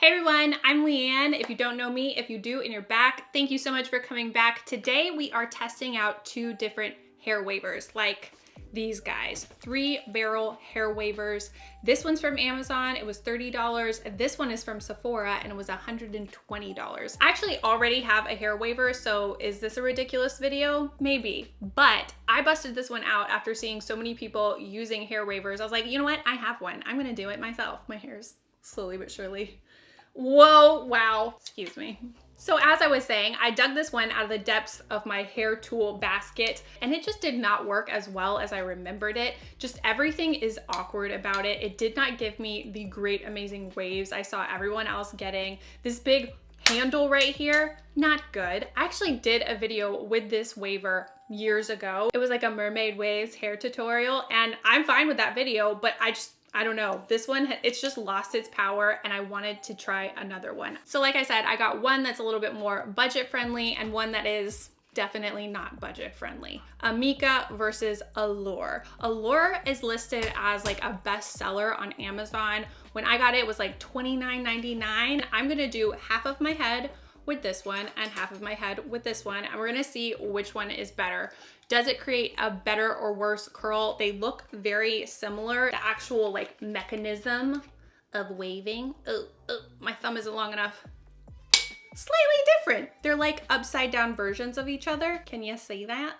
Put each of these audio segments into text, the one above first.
Hey everyone, I'm Leanne. If you don't know me, if you do and you're back, thank you so much for coming back. Today we are testing out two different hair wavers, like these guys, 3-barrel hair wavers. This one's from Amazon, it was $30. This one is from Sephora and it was $120. I actually already have a hair waver, so is this a ridiculous video? Maybe, but I busted this one out after seeing so many people using hair wavers. I was like, you know what? I have one. I'm gonna do it myself. My hair's slowly but surely. Whoa, wow, excuse me. So as I was saying, I dug this one out of the depths of my hair tool basket and it just did not work as well as I remembered it. Just everything is awkward about it. It did not give me the great, amazing waves I saw everyone else getting. This big handle right here, not good. I actually did a video with this waver years ago. It was like a mermaid waves hair tutorial and I'm fine with that video, but I don't know, this one, it's just lost its power and I wanted to try another one. So like I said, I got one that's a little bit more budget friendly and one that is definitely not budget friendly. Amika versus Allure. Allure is listed as like a bestseller on Amazon. When I got it, it was like $29.99. I'm gonna do half of my head with this one and half of my head with this one, and we're gonna see which one is better. Does it create a better or worse curl? They look very similar. The actual like mechanism of waving, my thumb isn't long enough. Slightly different. They're like upside down versions of each other. Can you see that?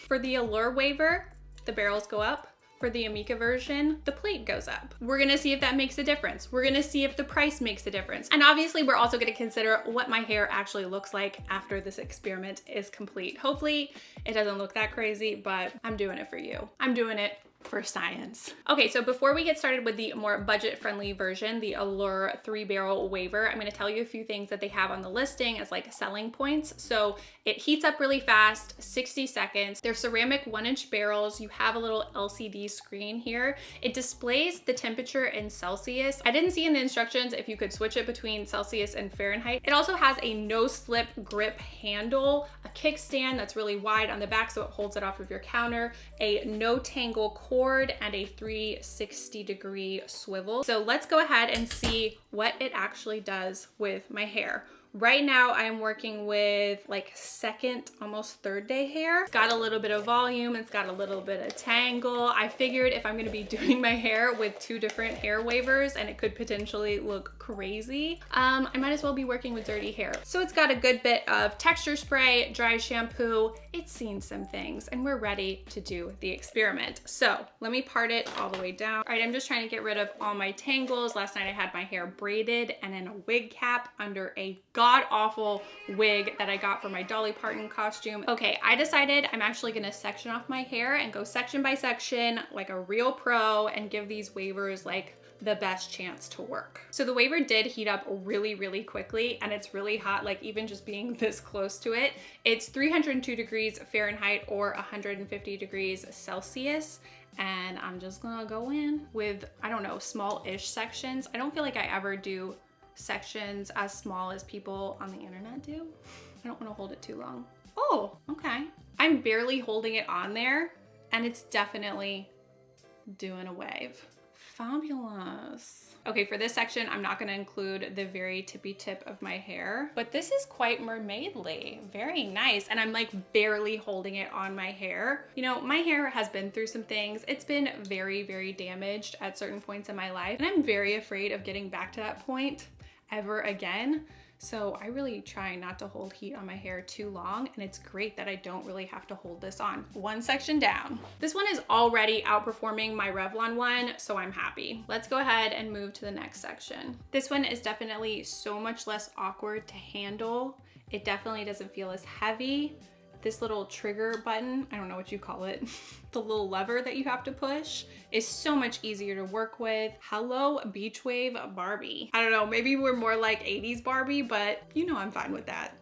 For the Allure waver, the barrels go up. For the Amika version, the plate goes up. We're gonna see if that makes a difference. We're gonna see if the price makes a difference. And obviously we're also gonna consider what my hair actually looks like after this experiment is complete. Hopefully it doesn't look that crazy, but I'm doing it for you. I'm doing it for science. Okay, so before we get started with the more budget-friendly version, the Allure 3-barrel waver, I'm gonna tell you a few things that they have on the listing as like selling points. So it heats up really fast, 60 seconds. They're ceramic 1-inch barrels. You have a little LCD screen here. It displays the temperature in Celsius. I didn't see in the instructions if you could switch it between Celsius and Fahrenheit. It also has a no-slip grip handle, a kickstand that's really wide on the back so it holds it off of your counter, a no-tangle cord, and a 360-degree swivel. So let's go ahead and see what it actually does with my hair. Right now I'm working with like second, almost third day hair. It's got a little bit of volume, it's got a little bit of tangle. I figured if I'm gonna be doing my hair with two different hair wavers and it could potentially look crazy, I might as well be working with dirty hair. So it's got a good bit of texture spray, dry shampoo. It's seen some things and we're ready to do the experiment. So let me part it all the way down. All right, I'm just trying to get rid of all my tangles. Last night I had my hair braided and in a wig cap under a god-awful wig that I got for my Dolly Parton costume. Okay, I decided I'm actually gonna section off my hair and go section by section like a real pro and give these wavers like the best chance to work. So the waver did heat up really, really quickly and it's really hot, like even just being this close to it. It's 302 degrees Fahrenheit or 150 degrees Celsius. And I'm just gonna go in with, I don't know, small-ish sections. I don't feel like I ever do sections as small as people on the internet do. I don't want to hold it too long. Oh, okay. I'm barely holding it on there and it's definitely doing a wave. Fabulous. Okay, for this section, I'm not gonna include the very tippy tip of my hair, but this is quite mermaidly. Very nice. And I'm like barely holding it on my hair. You know, my hair has been through some things. It's been very, very damaged at certain points in my life. And I'm very afraid of getting back to that point ever again. So I really try not to hold heat on my hair too long, and it's great that I don't really have to hold this on. One section down. This one is already outperforming my Revlon one, so I'm happy. Let's go ahead and move to the next section. This one is definitely so much less awkward to handle. It definitely doesn't feel as heavy. This little trigger button, I don't know what you call it, the little lever that you have to push is so much easier to work with. Hello, Beach Wave Barbie. I don't know, maybe we're more like 80s Barbie, but you know I'm fine with that.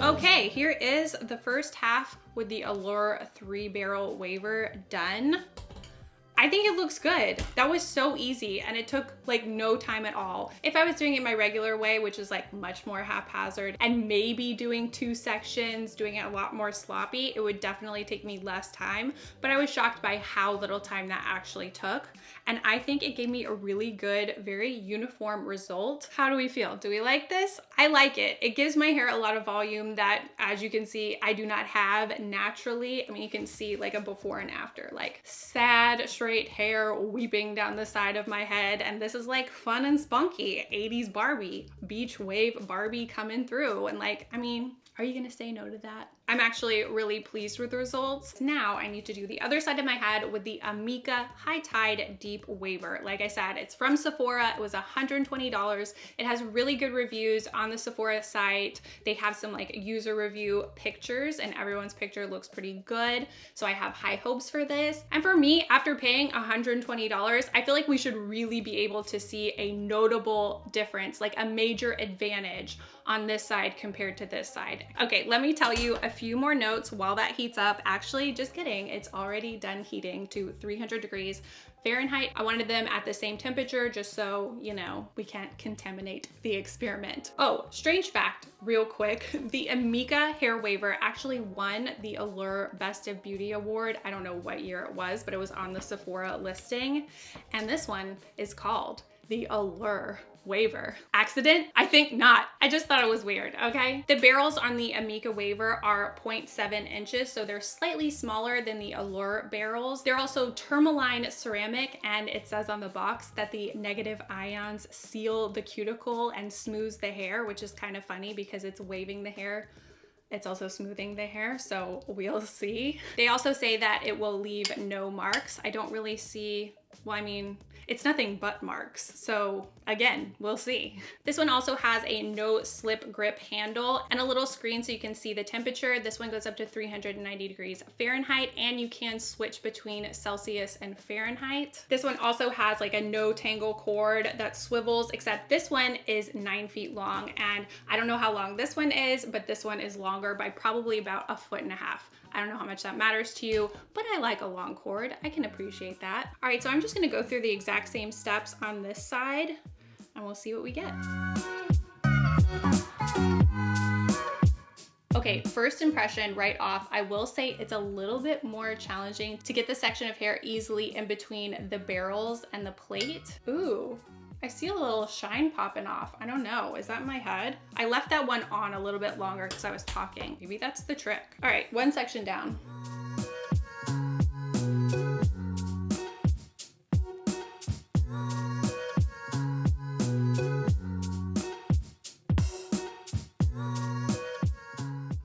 Okay, here is the first half with the Allure 3-barrel waver done. I think it looks good. That was so easy and it took like no time at all. If I was doing it my regular way, which is like much more haphazard and maybe doing 2 sections, doing it a lot more sloppy, it would definitely take me less time, but I was shocked by how little time that actually took. and I think it gave me a really good, very uniform result. How do we feel? Do we like this? I like it. It gives my hair a lot of volume that, as you can see, I do not have naturally. I mean, you can see like a before and after, like sad straight hair weeping down the side of my head, and this is like fun and spunky 80s Barbie, beach wave Barbie coming through. And like, I mean, are you gonna say no to that? I'm actually really pleased with the results. Now I need to do the other side of my head with the Amika High Tide Deep Waver. Like I said, it's from Sephora. It was $120. It has really good reviews on the Sephora site. They have some like user review pictures, and everyone's picture looks pretty good. So I have high hopes for this. And for me, after paying $120, I feel like we should really be able to see a notable difference, like a major advantage on this side compared to this side. Okay, let me tell you a few more notes while that heats up. Actually, just kidding, it's already done heating to 300 degrees Fahrenheit. I wanted them at the same temperature just so, you know, we can't contaminate the experiment. Oh, strange fact, real quick. The Amika Hair Waver actually won the Allure Best of Beauty Award. I don't know what year it was, but it was on the Sephora listing. And this one is called the Allure Waver. Accident? I think not. I just thought it was weird, okay? The barrels on the Amika Waver are 0.7 inches, so they're slightly smaller than the Allure barrels. They're also tourmaline ceramic, and it says on the box that the negative ions seal the cuticle and smooths the hair, which is kind of funny because it's waving the hair. It's also smoothing the hair, so we'll see. They also say that it will leave no marks. I don't really see, well, I mean, it's nothing but marks. So again, we'll see. This one also has a no slip grip handle and a little screen so you can see the temperature. This one goes up to 390 degrees Fahrenheit, and you can switch between Celsius and Fahrenheit. This one also has like a no tangle cord that swivels, except this one is 9 feet long. And I don't know how long this one is, but this one is longer by probably about 1.5 feet. I don't know how much that matters to you, but I like a long cord. I can appreciate that. All right, so I'm just gonna go through the exact same steps on this side, and we'll see what we get. Okay, first impression right off, I will say it's a little bit more challenging to get the section of hair easily in between the barrels and the plate. Ooh. I see a little shine popping off. I don't know, is that my head? I left that one on a little bit longer because I was talking. Maybe that's the trick. All right, one section down.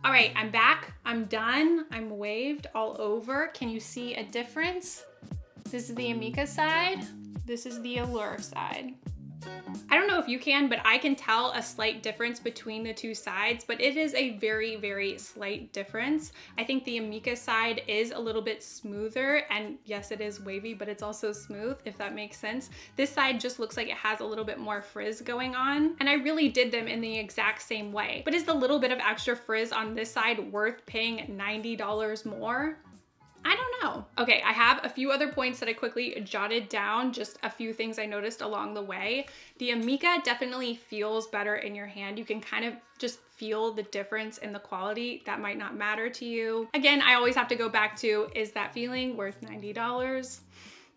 All right, I'm back, I'm done. I'm waved all over. Can you see a difference? This is the Amika side. This is the Allure side. I don't know if you can, but I can tell a slight difference between the two sides, but it is a very, very slight difference. I think the Amika side is a little bit smoother, and yes, it is wavy, but it's also smooth, if that makes sense. This side just looks like it has a little bit more frizz going on, and I really did them in the exact same way. But is the little bit of extra frizz on this side worth paying $90 more? I don't know. Okay, I have a few other points that I quickly jotted down, just a few things I noticed along the way. The Amika definitely feels better in your hand. You can kind of just feel the difference in the quality. That might not matter to you. Again, I always have to go back to, is that feeling worth $90?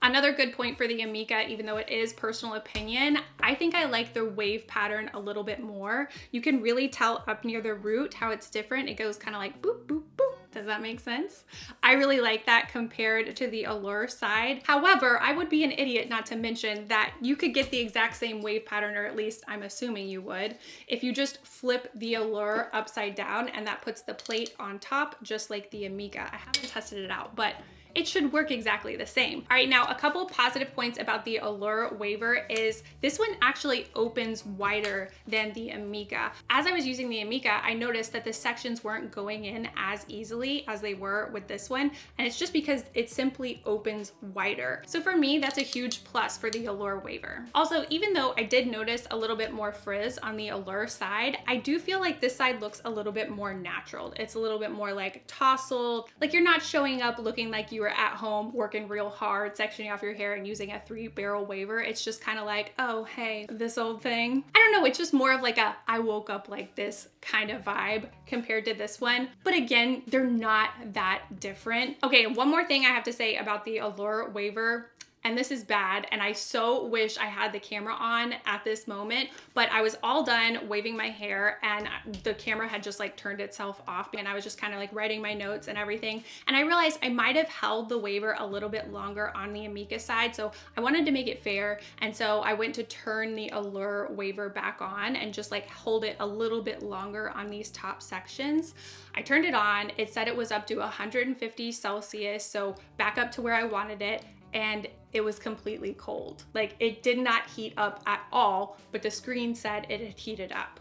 Another good point for the Amika, even though it is personal opinion, I think I like the wave pattern a little bit more. You can really tell up near the root how it's different. It goes kind of like boop, boop, boop. Does that make sense? I really like that compared to the Allure side. However, I would be an idiot not to mention that you could get the exact same wave pattern, or at least I'm assuming you would, if you just flip the Allure upside down, and that puts the plate on top, just like the Amika. I haven't tested it out, but it should work exactly the same. All right, now a couple positive points about the Allure Waver is this one actually opens wider than the Amika. As I was using the Amika, I noticed that the sections weren't going in as easily as they were with this one, and it's just because it simply opens wider. So for me, that's a huge plus for the Allure Waver. Also, even though I did notice a little bit more frizz on the Allure side, I do feel like this side looks a little bit more natural. It's a little bit more like tousled, like you're not showing up looking like you were at home working real hard, sectioning off your hair and using a 3-barrel waver. It's just kind of like, oh, hey, this old thing. I don't know, it's just more of like a, I woke up like this kind of vibe compared to this one. But again, they're not that different. Okay, one more thing I have to say about the Allure Waver. and this is bad, and I so wish I had the camera on at this moment, but I was all done waving my hair and the camera had just like turned itself off, and I was just kind of like writing my notes and everything, and I realized I might have held the waver a little bit longer on the Amika side, so I wanted to make it fair, and so I went to turn the Allure waver back on and just like hold it a little bit longer on these top sections. I turned it on, it said it was up to 150 Celsius, so back up to where I wanted it, and it was completely cold. Like, it did not heat up at all, but the screen said it had heated up.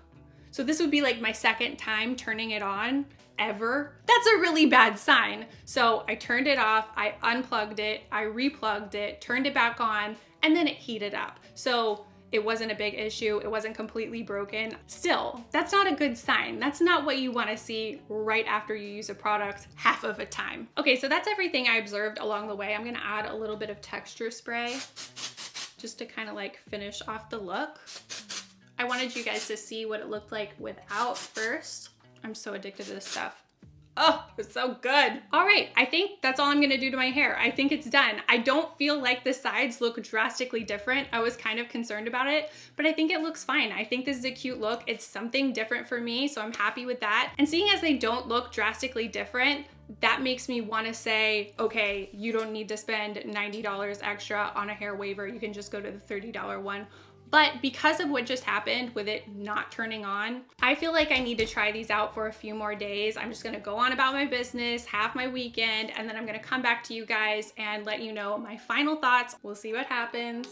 So this would be like my second time turning it on ever. That's a really bad sign. So I turned it off, I unplugged it, I replugged it, turned it back on, and then it heated up. So it wasn't a big issue. It wasn't completely broken. Still, that's not a good sign. That's not what you want to see right after you use a product half of a time. Okay, so that's everything I observed along the way. I'm gonna add a little bit of texture spray just to kind of like finish off the look. I wanted you guys to see what it looked like without first. I'm so addicted to this stuff. Oh, it's so good. All right, I think that's all I'm gonna do to my hair. I think it's done. I don't feel like the sides look drastically different. I was kind of concerned about it, but I think it looks fine. I think this is a cute look. It's something different for me, so I'm happy with that. And seeing as they don't look drastically different, that makes me wanna say, okay, you don't need to spend $90 extra on a hair waver. You can just go to the $30 one. But because of what just happened with it not turning on, I feel like I need to try these out for a few more days. I'm just gonna go on about my business, have my weekend, and then I'm gonna come back to you guys and let you know my final thoughts. We'll see what happens.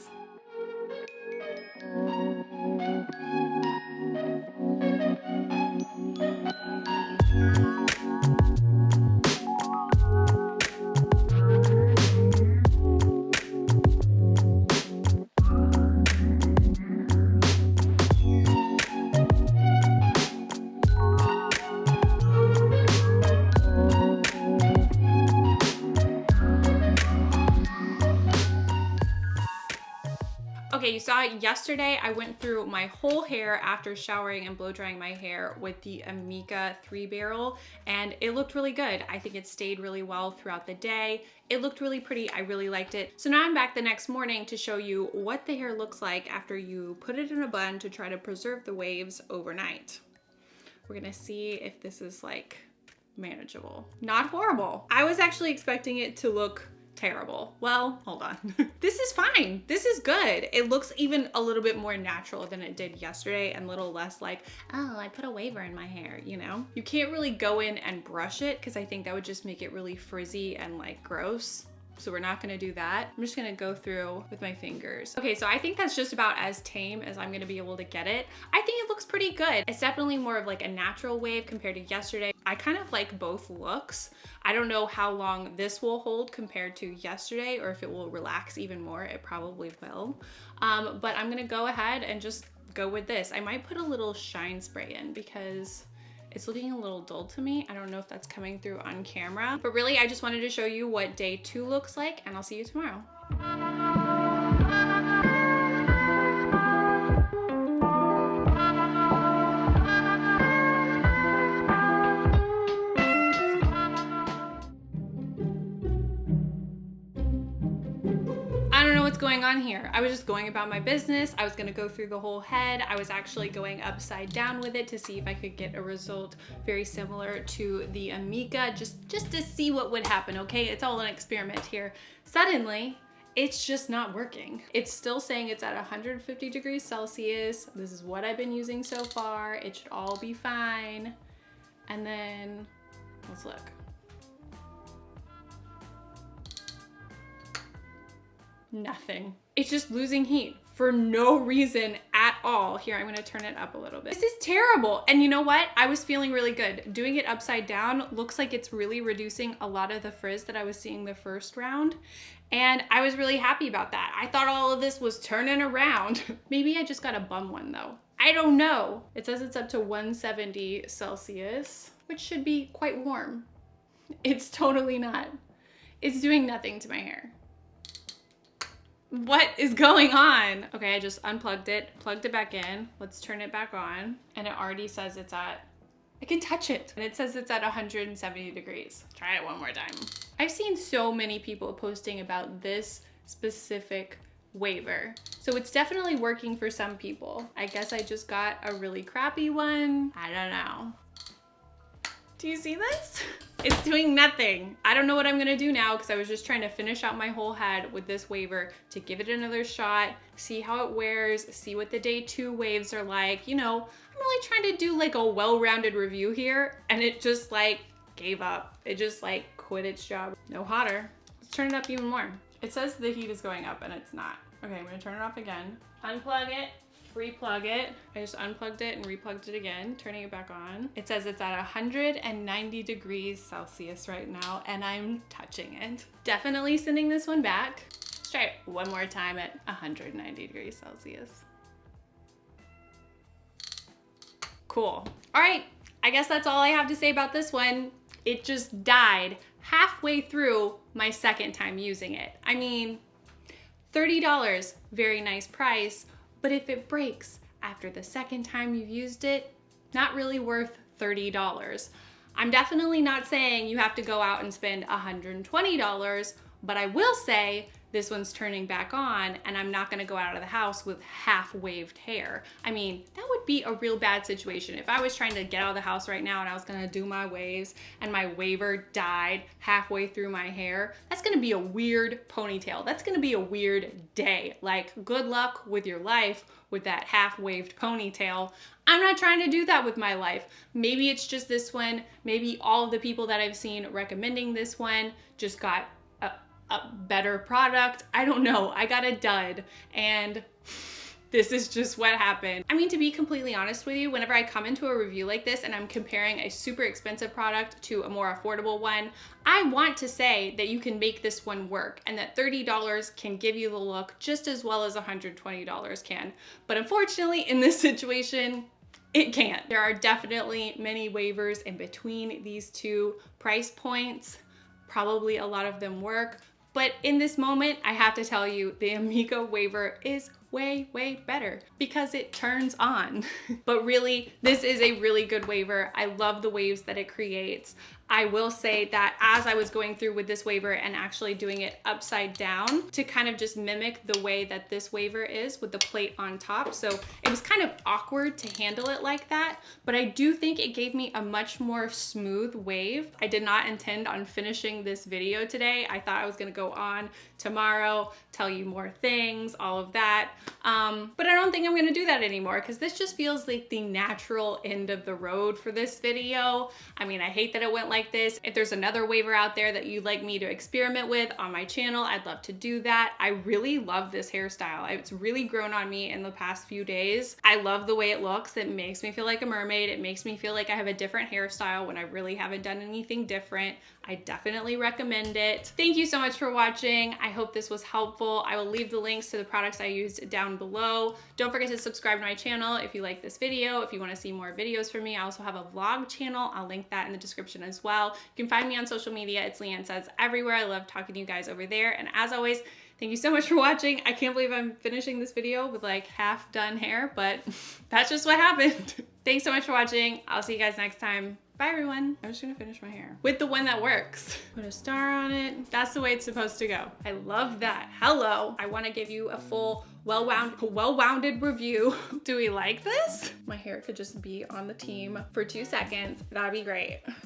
Okay, you saw yesterday I went through my whole hair after showering and blow drying my hair with the Amika 3-barrel, and it looked really good. I think it stayed really well throughout the day. It looked really pretty. I really liked it. So now I'm back the next morning to show you what the hair looks like after you put it in a bun to try to preserve the waves overnight. We're gonna see if this is like manageable. Not horrible. I was actually expecting it to look terrible. Well, hold on. This is fine. This is good. It looks even a little bit more natural than it did yesterday and a little less like, oh, I put a waver in my hair, you know? You can't really go in and brush it because I think that would just make it really frizzy and like gross. So we're not gonna do that. I'm just gonna go through with my fingers. Okay, so I think that's just about as tame as I'm gonna be able to get it. I think it looks pretty good. It's definitely more of like a natural wave compared to yesterday. I kind of like both looks. I don't know how long this will hold compared to yesterday or if it will relax even more. It probably will. But I'm gonna go ahead and just go with this. I might put a little shine spray in because it's looking a little dull to me. I don't know if that's coming through on camera, but really I just wanted to show you what day 2 looks like, and I'll see you tomorrow. What's going on here? I was just going about my business. I was gonna go through the whole head. I was actually going upside down with it to see if I could get a result very similar to the Amika, just to see what would happen, okay? It's all an experiment here. Suddenly, it's just not working. It's still saying it's at 150 degrees Celsius. This is what I've been using so far. It should all be fine. And then, let's look. Nothing. It's just losing heat for no reason at all. Here, I'm gonna turn it up a little bit. This is terrible. And you know what? I was feeling really good. Doing it upside down looks like it's really reducing a lot of the frizz that I was seeing the first round. And I was really happy about that. I thought all of this was turning around. Maybe I just got a bum one though. I don't know. It says it's up to 170 Celsius, which should be quite warm. It's totally not. It's doing nothing to my hair. What is going on? Okay, I just unplugged it, plugged it back in. Let's turn it back on. And it already says it's at, I can touch it. And it says it's at 170 degrees. Try it one more time. I've seen so many people posting about this specific waver. So it's definitely working for some people. I guess I just got a really crappy one. I don't know. Do you see this? It's doing nothing. I don't know what I'm gonna do now because I was just trying to finish out my whole head with this waver to give it another shot, see how it wears, see what the day 2 waves are like. You know, I'm really trying to do like a well-rounded review here, and it just like gave up. It just like quit its job. No hotter. Let's turn it up even more. It says the heat is going up and it's not. Okay, I'm gonna turn it off again. Unplug it, replug it. I just unplugged it and replugged it again, turning it back on. It says it's at 190 degrees Celsius right now, and I'm touching it. Definitely sending this one back. Let's try it one more time at 190 degrees Celsius. Cool. All right, I guess that's all I have to say about this one. It just died halfway through my second time using it. I mean, $30, very nice price, but if it breaks after the second time you've used it, not really worth $30. I'm definitely not saying you have to go out and spend $120, but I will say this one's turning back on and I'm not gonna go out of the house with half waved hair. I mean, that would be a real bad situation. If I was trying to get out of the house right now and I was gonna do my waves and my waver died halfway through my hair, that's gonna be a weird ponytail. That's gonna be a weird day. Like, good luck with your life with that half waved ponytail. I'm not trying to do that with my life. Maybe it's just this one. Maybe all of the people that I've seen recommending this one just got a better product. I don't know. I got a dud and this is just what happened. I mean, to be completely honest with you, whenever I come into a review like this and I'm comparing a super expensive product to a more affordable one, I want to say that you can make this one work and that $30 can give you the look just as well as $120 can. But unfortunately, in this situation, it can't. There are definitely many wavers in between these two price points. Probably a lot of them work. But in this moment, I have to tell you, the Amiga waver is way, way better because it turns on. But really, this is a really good waver. I love the waves that it creates. I will say that as I was going through with this waver and actually doing it upside down to kind of just mimic the way that this waver is with the plate on top. So it was kind of awkward to handle it like that, but I do think it gave me a much more smooth wave. I did not intend on finishing this video today. I thought I was gonna go on tomorrow, tell you more things, all of that. But I don't think I'm gonna do that anymore because this just feels like the natural end of the road for this video. I mean, I hate that it went like this. If there's another waver out there that you'd like me to experiment with on my channel, I'd love to do that. I really love this hairstyle. It's really grown on me in the past few days. I love the way it looks. It makes me feel like a mermaid. It makes me feel like I have a different hairstyle when I really haven't done anything different. I definitely recommend it. Thank you so much for watching. I hope this was helpful. I will leave the links to the products I used down below. Don't forget to subscribe to my channel if you like this video. If you want to see more videos from me, I also have a vlog channel. I'll link that in the description as well. You can find me on social media. It's LeighAnnSays everywhere. I love talking to you guys over there. And as always, thank you so much for watching. I can't believe I'm finishing this video with like half done hair, but that's just what happened. Thanks so much for watching. I'll see you guys next time. Bye everyone. I'm just gonna finish my hair with the one that works. Put a star on it. That's the way it's supposed to go. I love that. Hello. I wanna give you a full well-wounded review. Do we like this? My hair could just be on the team for 2 seconds. That'd be great.